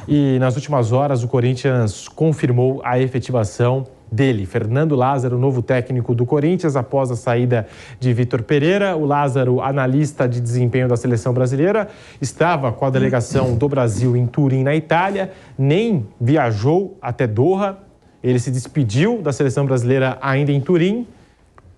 E nas últimas horas o Corinthians confirmou a efetivação dele, Fernando Lázaro, novo técnico do Corinthians, após a saída de Vitor Pereira. O Lázaro, analista de desempenho da seleção brasileira, estava com a delegação do Brasil em Turim, na Itália, nem viajou até Doha. Ele se despediu da seleção brasileira ainda em Turim,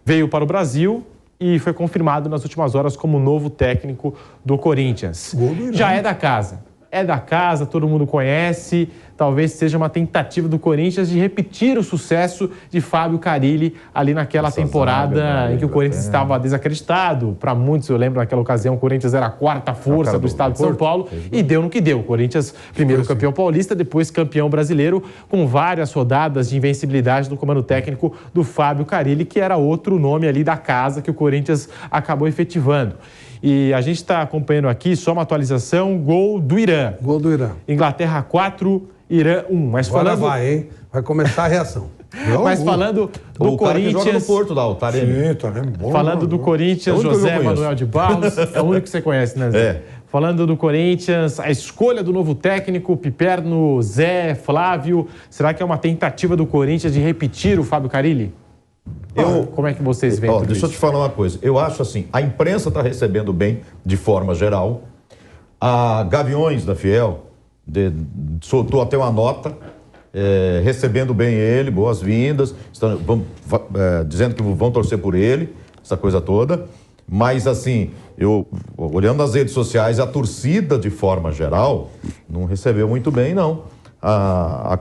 veio para o Brasil e foi confirmado nas últimas horas como novo técnico do Corinthians. Já é da casa. É da casa, todo mundo conhece. Talvez seja uma tentativa do Corinthians de repetir o sucesso de Fábio Carille ali naquela temporada em que o Corinthians estava desacreditado. Para muitos, eu lembro naquela ocasião, o Corinthians era a quarta força do estado de São Paulo e deu no que deu. O Corinthians, primeiro campeão paulista, depois campeão brasileiro, com várias rodadas de invencibilidade do comando técnico do Fábio Carille, que era outro nome ali da casa que o Corinthians acabou efetivando. E a gente está acompanhando aqui só uma atualização, gol do Irã. Gol do Irã. Inglaterra 4, Irã 1. Mas agora falando... vai, hein? Vai começar a reação. Mas falando do o Corinthians... Cara que joga no Porto lá, o Taremi. Sim, Taremi bom. Falando do Corinthians, José Manuel de Barros, é o único que você conhece, né, Zé? É. Falando do Corinthians, a escolha do novo técnico, Piperno, Zé, Flávio, será que é uma tentativa do Corinthians de repetir o Fábio Carille? Como é que vocês veem tudo Deixa eu te falar uma coisa. Eu acho assim, a imprensa está recebendo bem, de forma geral. A Gaviões da Fiel soltou até uma nota, recebendo bem ele, boas-vindas, dizendo que vão torcer por ele, essa coisa toda. Mas assim, olhando nas redes sociais, a torcida, de forma geral, não recebeu muito bem, não, a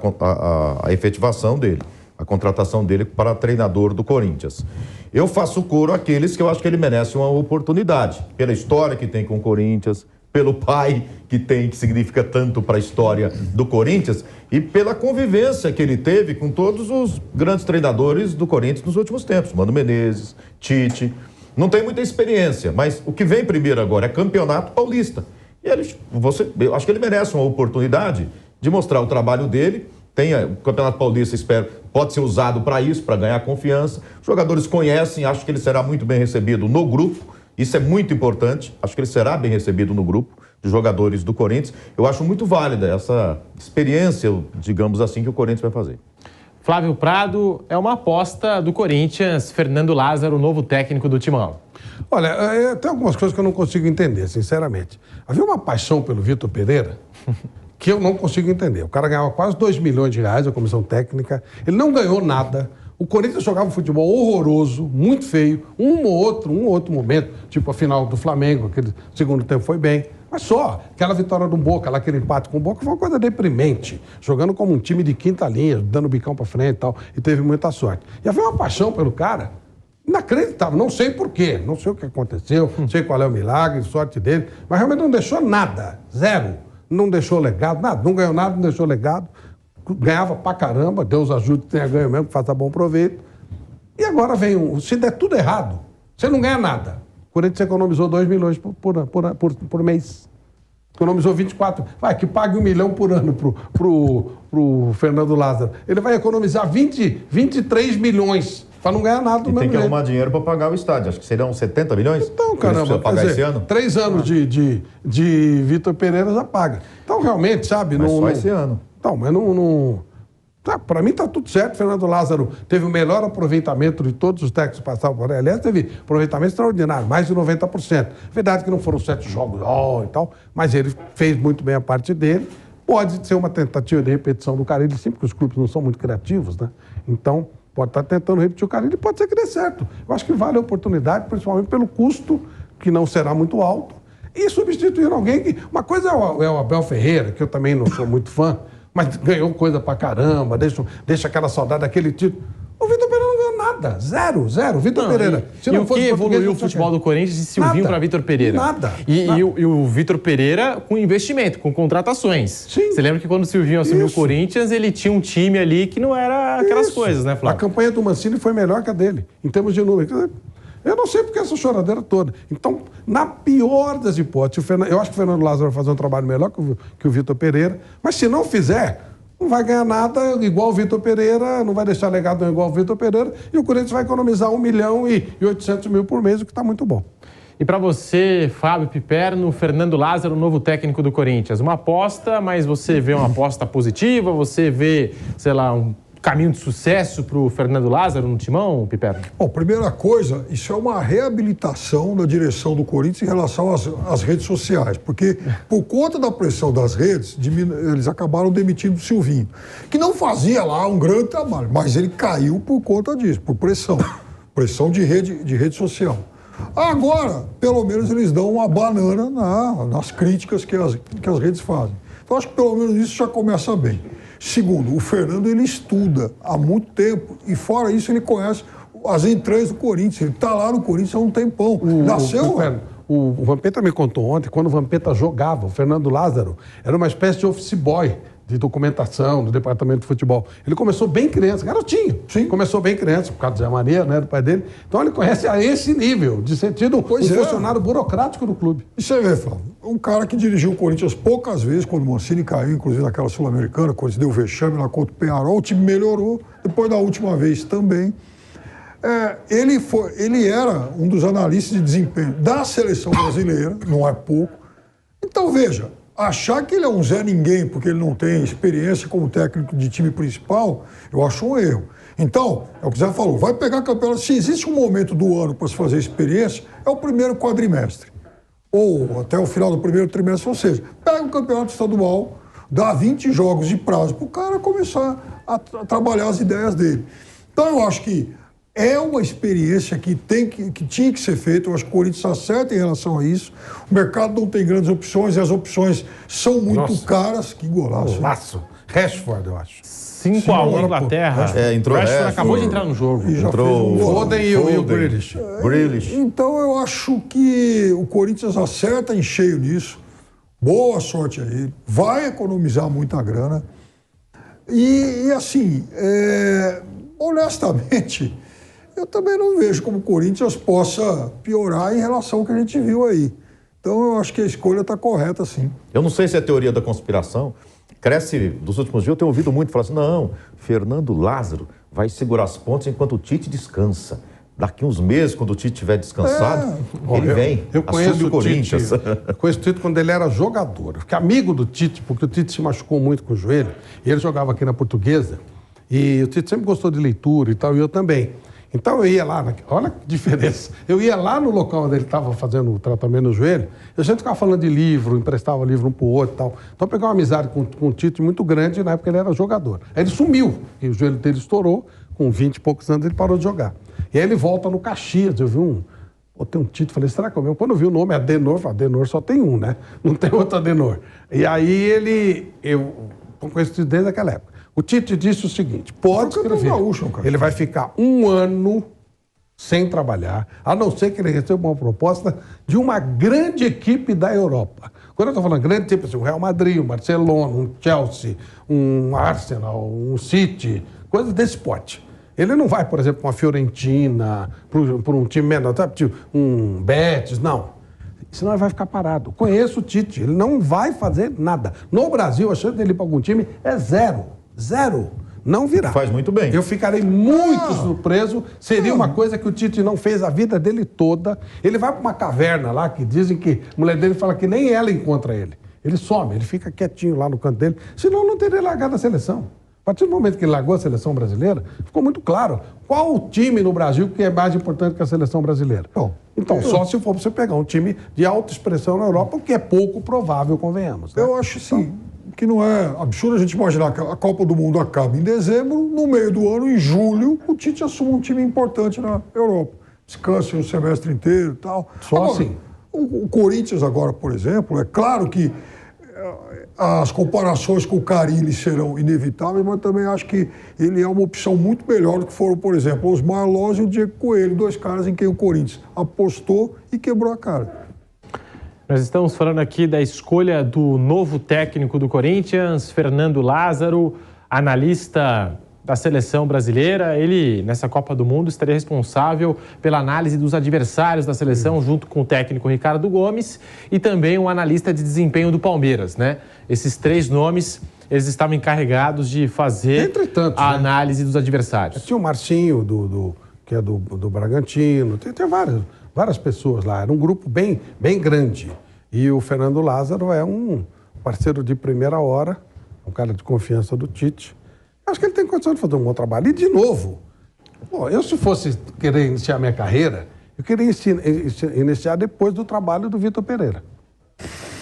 efetivação dele. A contratação dele para treinador do Corinthians. Eu faço coro àqueles que eu acho que ele merece uma oportunidade, pela história que tem com o Corinthians, pelo pai que tem, que significa tanto para a história do Corinthians, e pela convivência que ele teve com todos os grandes treinadores do Corinthians nos últimos tempos, Mano Menezes, Tite. Não tem muita experiência, mas o que vem primeiro agora é Campeonato Paulista. E eu acho que ele merece uma oportunidade de mostrar o trabalho dele. O Campeonato Paulista, espero, pode ser usado para isso, para ganhar confiança. Os jogadores conhecem, acho que ele será muito bem recebido no grupo. Isso é muito importante. Acho que ele será bem recebido no grupo de jogadores do Corinthians. Eu acho muito válida essa experiência, digamos assim, que o Corinthians vai fazer. Flávio Prado, é uma aposta do Corinthians, Fernando Lázaro, novo técnico do Timão. Olha, tem algumas coisas que eu não consigo entender, sinceramente. Havia uma paixão pelo Vitor Pereira que eu não consigo entender. O cara ganhava quase 2 milhões de reais, a comissão técnica. Ele não ganhou nada. O Corinthians jogava um futebol horroroso, muito feio. Um ou outro momento, tipo a final do Flamengo, aquele segundo tempo foi bem. Mas só, aquela vitória do Boca, aquele empate com o Boca, foi uma coisa deprimente. Jogando como um time de quinta linha, dando bicão pra frente e tal. E teve muita sorte. E havia uma paixão pelo cara inacreditável. Não sei porquê, não sei o que aconteceu, não sei qual é o milagre, sorte dele. Mas realmente não deixou nada, zero. Não deixou legado, nada, não ganhou nada, não deixou legado. Ganhava pra caramba, Deus ajude que tenha ganho mesmo, que faça bom proveito. E agora vem se der tudo errado, você não ganha nada. O Corinthians economizou 2 milhões por mês. Economizou 24. Vai, que pague 1 milhão por ano pro Fernando Lázaro. Ele vai economizar 23 milhões para não ganhar nada do mesmo jeito. Tem que arrumar jeito. dinheiro para pagar o estádio. Acho que seriam 70 milhões? Então, caramba, pagar esse ano? 3 anos de Vitor Pereira já paga. Então, realmente, sabe... Mas só esse ano. Não, mas não... Tá, para mim tá tudo certo. Fernando Lázaro teve o melhor aproveitamento de todos os técnicos que passavam por ele. Aliás, teve aproveitamento extraordinário, mais de 90%. Verdade que não foram 7 jogos e tal, mas ele fez muito bem a parte dele. Pode ser uma tentativa de repetição do Carille, sim, porque os clubes não são muito criativos, né? Então, pode estar tentando repetir o Carille e pode ser que dê certo. Eu acho que vale a oportunidade, principalmente pelo custo, que não será muito alto, e substituir alguém que... Uma coisa é o Abel Ferreira, que eu também não sou muito fã, mas ganhou coisa pra caramba, deixa aquela saudade daquele título. O Vitor Pereira não ganhou nada. Zero. Vitor Pereira. E o que evoluiu o futebol do Corinthians de Silvinho para Vitor Pereira? Nada. E o Vitor Pereira com investimento, com contratações. Sim. Você lembra que quando o Silvinho assumiu o Corinthians, ele tinha um time ali que não era aquelas coisas, né, Flávio? A campanha do Mancini foi melhor que a dele, em termos de número. Eu não sei porque essa choradeira toda. Então, na pior das hipóteses, eu acho que o Fernando Lázaro vai fazer um trabalho melhor que o Vitor Pereira, mas se não fizer, não vai ganhar nada igual o Vitor Pereira, não vai deixar legado igual o Vitor Pereira, e o Corinthians vai economizar 1 milhão e 800 mil por mês, o que está muito bom. E para você, Fábio Piperno, Fernando Lázaro, novo técnico do Corinthians. Uma aposta, mas você vê uma aposta positiva? Você vê, sei lá, um caminho de sucesso para o Fernando Lázaro no timão, Piperno? Bom, primeira coisa, isso é uma reabilitação da direção do Corinthians em relação às redes sociais, porque por conta da pressão das redes, eles acabaram demitindo o Silvinho, que não fazia lá um grande trabalho, mas ele caiu por conta disso, por pressão de rede social. Agora, pelo menos eles dão uma banana nas críticas que as redes fazem. Então, acho que pelo menos isso já começa bem. Segundo, o Fernando, ele estuda há muito tempo e, fora isso, ele conhece as entranhas do Corinthians. Ele está lá no Corinthians há um tempão. O Vampeta me contou ontem, quando o Vampeta jogava, o Fernando Lázaro era uma espécie de office boy de documentação do departamento de futebol. Ele começou bem criança, garotinho. Sim. Começou bem criança, por causa do Zé Maria, né, do pai dele. Então ele conhece a esse nível, de sentido funcionário burocrático do clube. E você vê, Flávio, um cara que dirigiu o Corinthians poucas vezes, quando o Mancini caiu, inclusive naquela Sul-Americana, quando se deu vexame lá contra o Peñarol, o time melhorou, depois da última vez também. Ele era um dos analistas de desempenho da seleção brasileira, não é pouco. Então, veja, achar que ele é um Zé Ninguém porque ele não tem experiência como técnico de time principal, eu acho um erro. Então, é o que o Zé falou, vai pegar campeonato. Se existe um momento do ano para se fazer experiência, é o primeiro quadrimestre. Ou até o final do primeiro trimestre, ou seja, pega o campeonato estadual, dá 20 jogos de prazo para o cara começar a trabalhar as ideias dele. Então, eu acho que é uma experiência que tinha que ser feita. Eu acho que o Corinthians acerta em relação a isso. O mercado não tem grandes opções e as opções são muito caras. Que golaço. Golaço. Rashford, eu acho. 5-1 Inglaterra. Entrou Rashford acabou de entrar no jogo. Entrou o Foden e o Grealish. Então eu acho que o Corinthians acerta em cheio nisso. Boa sorte aí. Vai economizar muita grana. E assim, honestamente, eu também não vejo como o Corinthians possa piorar em relação ao que a gente viu aí. Então, eu acho que a escolha está correta, sim. Eu não sei se é teoria da conspiração. Cresce, dos últimos dias, eu tenho ouvido muito falar assim, não, Fernando Lázaro vai segurar as pontas enquanto o Tite descansa. Daqui uns meses, quando o Tite estiver descansado, ele vem, eu conheço o Corinthians. Eu conheço o Tite quando ele era jogador. Eu fiquei amigo do Tite, porque o Tite se machucou muito com o joelho. E ele jogava aqui na Portuguesa. E o Tite sempre gostou de leitura e tal, e eu também. Então eu ia lá, olha que diferença, eu ia lá no local onde ele estava fazendo o tratamento no joelho, e a gente ficava falando de livro, emprestava livro um pro outro e tal. Então eu peguei uma amizade com o Tite muito grande, na época ele era jogador. Aí ele sumiu, e o joelho dele estourou, com 20 e poucos anos ele parou de jogar. E aí ele volta no Caxias, eu vi tem um Tite, falei, será que é o meu? Quando eu vi o nome Adenor, falei, Adenor só tem um, né? Não tem outro Adenor. E aí eu conheço o Tite desde aquela época. O Tite disse o seguinte, pode escrever, ele vai ficar 1 ano sem trabalhar, a não ser que ele receba uma proposta de uma grande equipe da Europa. Quando eu estou falando grande, tipo assim, o Real Madrid, o Barcelona, um Chelsea, um Arsenal, um City, coisas desse porte. Ele não vai, por exemplo, para uma Fiorentina, para um time menor, tipo um Betis, não. Senão ele vai ficar parado. Conheço o Tite, ele não vai fazer nada. No Brasil, a chance dele ir para algum time é zero. Zero. Não virá. Faz muito bem. Eu ficarei muito surpreso. Seria uma coisa que o Tite não fez a vida dele toda. Ele vai para uma caverna lá, que dizem que a mulher dele fala que nem ela encontra ele. Ele some, ele fica quietinho lá no canto dele. Senão não teria largado a seleção. A partir do momento que ele largou a seleção brasileira, ficou muito claro qual o time no Brasil que é mais importante que a seleção brasileira. Então, só se for você pegar um time de alta expressão na Europa, o que é pouco provável, convenhamos. Né? Eu acho sim. Que não é absurdo a gente imaginar que a Copa do Mundo acaba em dezembro, no meio do ano, em julho, o Tite assume um time importante na Europa. Descansa o semestre inteiro e tal. Só agora, assim. O Corinthians agora, por exemplo, é claro que as comparações com o Carille serão inevitáveis, mas também acho que ele é uma opção muito melhor do que foram, por exemplo, os Osmar Loz e o Diego Coelho, 2 caras em quem o Corinthians apostou e quebrou a cara. Nós estamos falando aqui da escolha do novo técnico do Corinthians, Fernando Lázaro, analista da seleção brasileira. Ele, nessa Copa do Mundo, estaria responsável pela análise dos adversários da seleção, junto com o técnico Ricardo Gomes e também um analista de desempenho do Palmeiras, né? Esses 3 nomes, eles estavam encarregados de fazer a análise dos adversários. Tinha o Marcinho, que é do Bragantino, tem vários. várias pessoas lá. Era um grupo bem, bem grande. E o Fernando Lázaro é um parceiro de primeira hora, um cara de confiança do Tite. Acho que ele tem condição de fazer um bom trabalho. E, de novo, eu se fosse querer iniciar minha carreira, eu queria iniciar depois do trabalho do Vitor Pereira.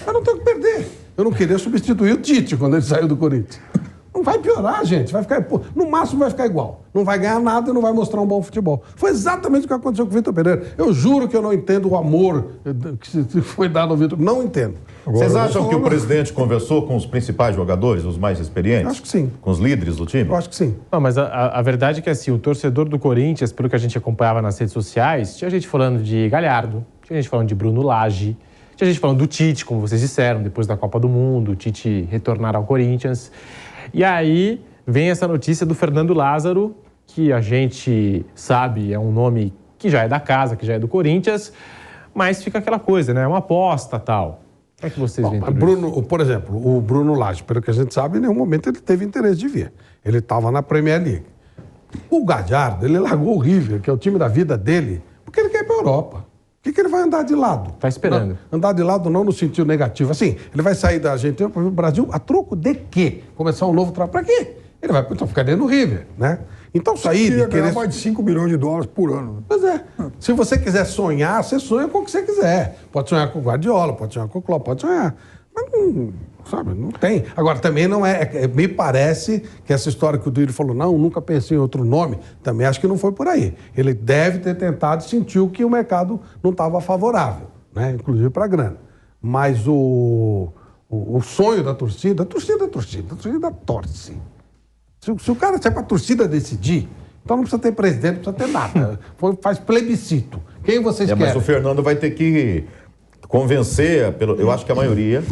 Eu não tenho que perder. Eu não queria substituir o Tite quando ele saiu do Corinthians. Não vai piorar, gente. Vai ficar, no máximo vai ficar igual. Não vai ganhar nada e não vai mostrar um bom futebol. Foi exatamente o que aconteceu com o Vitor Pereira. Eu juro que eu não entendo o amor que foi dado ao Vitor. Não entendo. Vocês acham que o presidente conversou com os principais jogadores, os mais experientes? Acho que sim. Com os líderes do time? Eu acho que sim. Não, mas a verdade é que assim, o torcedor do Corinthians, pelo que a gente acompanhava nas redes sociais, tinha gente falando de Galhardo, tinha gente falando de Bruno Lage, tinha gente falando do Tite, como vocês disseram, depois da Copa do Mundo, o Tite retornar ao Corinthians. E aí vem essa notícia do Fernando Lázaro, que a gente sabe é um nome que já é da casa, que já é do Corinthians, mas fica aquela coisa, né? É uma aposta, tal. Como é que vocês veem tudo isso? Por exemplo, o Bruno Lage, pelo que a gente sabe, em nenhum momento ele teve interesse de vir. Ele estava na Premier League. O Galhardo, ele largou o River, que é o time da vida dele, porque ele quer ir para a Europa. Por que ele vai andar de lado? Está esperando. Não, andar de lado não no sentido negativo. Assim, ele vai sair da Argentina para o Brasil a troco de quê? Começar um novo trabalho. Para quê? Ele vai ficar dentro do River, né? Então sair de querer mais de 5 milhões de dólares por ano. Pois é. Se você quiser sonhar, você sonha com o que você quiser. Pode sonhar com o Guardiola, pode sonhar com o Klopp, pode sonhar. Mas não, sabe, não tem. Agora, também não é... Me parece que essa história que o Duílio falou, não, nunca pensei em outro nome, também acho que não foi por aí. Ele deve ter tentado e sentiu que o mercado não estava favorável, né? Inclusive para a grana. Mas o sonho da torcida, a torcida torce. Se o cara sai para a torcida decidir, então não precisa ter presidente, não precisa ter nada. Faz plebiscito. Quem vocês querem? Mas o Fernando vai ter que convencer, eu acho que a maioria,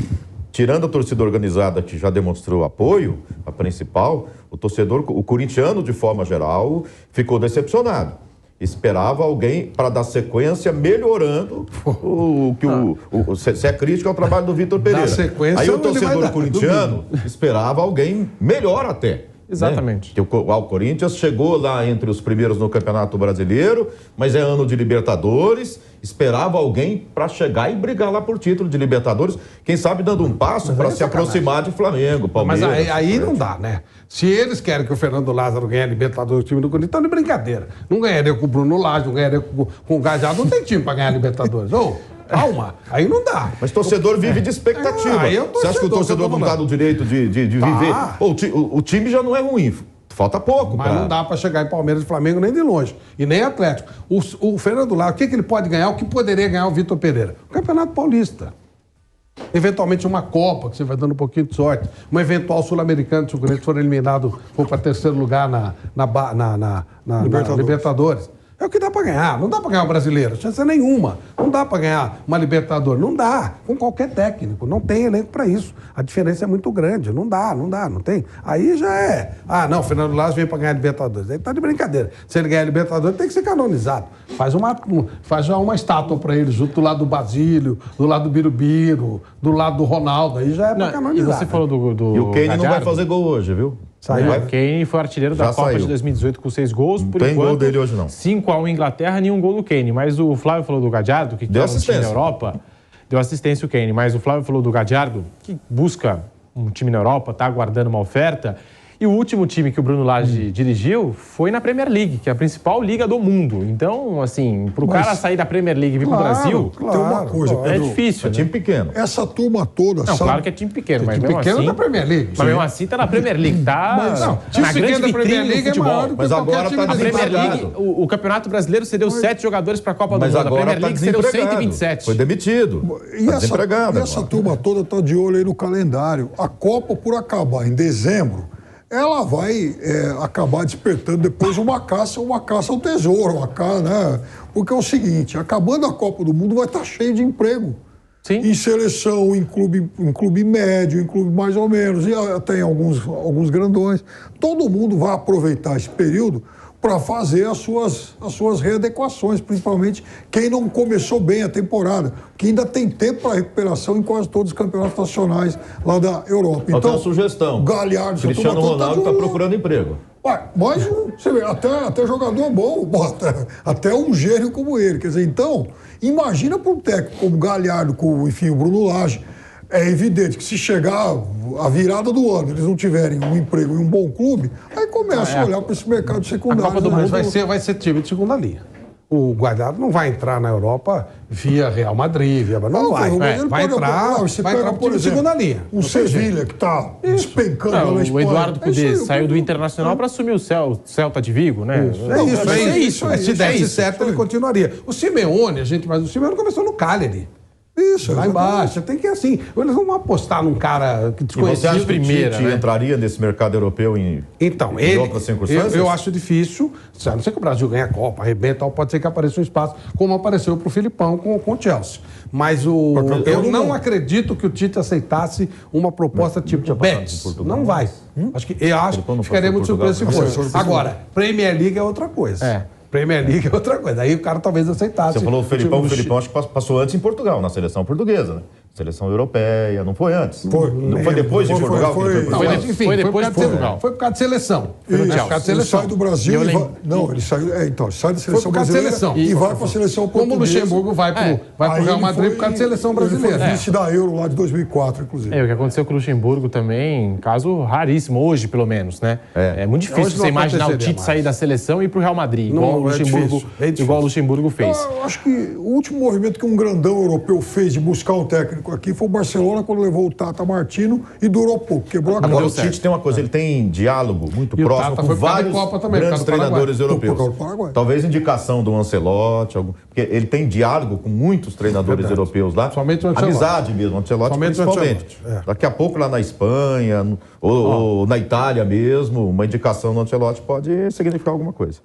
tirando a torcida organizada que já demonstrou apoio, a principal, o corintiano, de forma geral, ficou decepcionado. Esperava alguém para dar sequência melhorando se é crítica ao trabalho do Vitor Pereira. Aí o torcedor corintiano esperava alguém melhor até. Exatamente. Né? O Corinthians chegou lá entre os primeiros no Campeonato Brasileiro, mas é ano de Libertadores, esperava alguém para chegar e brigar lá por título de Libertadores, quem sabe dando um passo para se aproximar de Flamengo, Palmeiras. Mas aí não dá, né? Se eles querem que o Fernando Lázaro ganhe a Libertadores, o time do Corinthians, estão de brincadeira. Não ganharia com o Bruno Lage, não ganharia com o Galhardo, não tem time para ganhar a Libertadores. Calma, aí não dá. Mas torcedor vive de expectativa. Você acha que o torcedor não dá o direito de viver? O time já não é ruim. Falta pouco. Mas não dá para chegar em Palmeiras e Flamengo nem de longe. E nem Atlético. O Fernando Lázaro, o que ele pode ganhar? O que poderia ganhar o Vitor Pereira? O Campeonato Paulista. Eventualmente uma Copa, que você vai dando um pouquinho de sorte. Uma eventual Sul-Americana, se o Corinthians for eliminado, for para terceiro lugar na Libertadores. É o que dá para ganhar. Não dá para ganhar o brasileiro, chance nenhuma. Não dá para ganhar uma Libertadores. Não dá. Com qualquer técnico. Não tem elenco para isso. A diferença é muito grande. Não dá, não tem. Aí já é. Não, o Fernando Lázaro veio para ganhar a Libertadores. Aí tá de brincadeira. Se ele ganhar a Libertadores, tem que ser canonizado. Faz já uma estátua para ele, junto do lado do Basílio, do lado do Birubiru, do lado do Ronaldo. Aí já é para canonizar. E você falou do E o Kane Galhardo? não vai fazer gol hoje, viu? O Kane foi artilheiro da Copa de 2018 com 6 gols. Não tem gol dele hoje, não. 5-1 Inglaterra, nenhum gol do Kane. Mas o Flávio falou do Galhardo, que deu um time na Europa. Deu assistência o Kane. Mas o Flávio falou do Galhardo, que busca um time na Europa, está aguardando uma oferta. E o último time que o Bruno Lage dirigiu foi na Premier League, que é a principal liga do mundo. Então, assim, para o cara sair da Premier League e vir para o Brasil, tem uma coisa, é difícil. É time pequeno. Essa turma toda, não, claro que é time pequeno, mas mesmo pequeno assim... da Premier League. Mas mesmo assim tá na Premier League, tá time na pequeno grande da Premier vitrine League do futebol. é maior do que Mas agora qualquer tá time A Premier desempregado. League, o Campeonato Brasileiro cedeu 7 jogadores para a Copa do Mas Mundo. A agora Premier tá League cedeu desempregado. 127. Foi demitido. E Tá desempregado essa agora. turma toda está de olho aí no calendário. A Copa, por acabar em dezembro, ela vai acabar despertando depois uma caça ao tesouro, né? Porque é o seguinte, acabando a Copa do Mundo vai estar cheio de emprego. Sim. Em seleção, em clube médio, em clube mais ou menos, e até em alguns grandões. Todo mundo vai aproveitar esse período para fazer as suas readequações, principalmente quem não começou bem a temporada, que ainda tem tempo para recuperação em quase todos os campeonatos nacionais lá da Europa. Então, Então, uma sugestão. Galhardo, Cristiano Ronaldo está procurando emprego. Ué, mas você vê, até jogador bom, até um gênio como ele. Quer dizer, então, imagina para um técnico como Galhardo, com, enfim, o Bruno Lage. É evidente que se chegar a virada do ano, eles não tiverem um emprego em um bom clube, aí começa a olhar para esse mercado secundário. A Copa do Mundo vai ser time de segunda linha. O Galhardo não vai entrar na Europa via Real Madrid, não vai. Vai entrar para time de segunda linha. O Sevilha, que está despencando na Espanha. O Eduardo Cudê saiu do Internacional para assumir o Celta de Vigo, né? É isso. Se desse certo, ele continuaria. O Simeone, mas o Simeone começou no Cagliari. Isso, lá embaixo. Tem que ir assim. Eles vão apostar num cara que desconhecia a primeira. Né? Entraria nesse mercado europeu em outras circunstâncias? Eu acho difícil. A não ser que o Brasil ganhe a Copa, arrebenta, pode ser que apareça um espaço, como apareceu para o Filipão com o Chelsea. Mas eu não acredito que o Tite aceitasse uma proposta tipo Betis. Não vai. Acho que ficaria muito surpreso se fosse. Agora, Premier League é outra coisa. Premier League é outra coisa. Aí o cara talvez aceitasse. Você falou o Felipão acho que passou antes em Portugal, na seleção portuguesa, né? Seleção europeia, não foi antes? Não foi depois de Portugal? Foi depois de Portugal. Foi por causa de seleção. Ele sai do Brasil e vai... Não, ele sai da seleção brasileira e vai para a seleção portuguesa. Como o Luxemburgo vai para o Real Madrid por causa de seleção brasileira. Ele foi vice da Euro lá de 2004, inclusive. O que aconteceu com o Luxemburgo também, caso raríssimo, hoje pelo menos, né? É muito difícil você imaginar o Tite sair da seleção e ir para o Real Madrid, igual o Luxemburgo fez. Eu acho que o último movimento que um grandão europeu fez de buscar um técnico aqui foi o Barcelona, quando levou o Tata Martino e durou pouco, quebrou a cara. Agora, o Tite tem uma coisa, ele tem diálogo muito próximo com vários grandes treinadores europeus. Talvez indicação do Ancelotti, porque ele tem diálogo com muitos treinadores europeus lá. Somente o Ancelotti. Amizade mesmo, o Ancelotti principalmente. Daqui a pouco lá na Espanha ou na Itália mesmo, uma indicação do Ancelotti pode significar alguma coisa.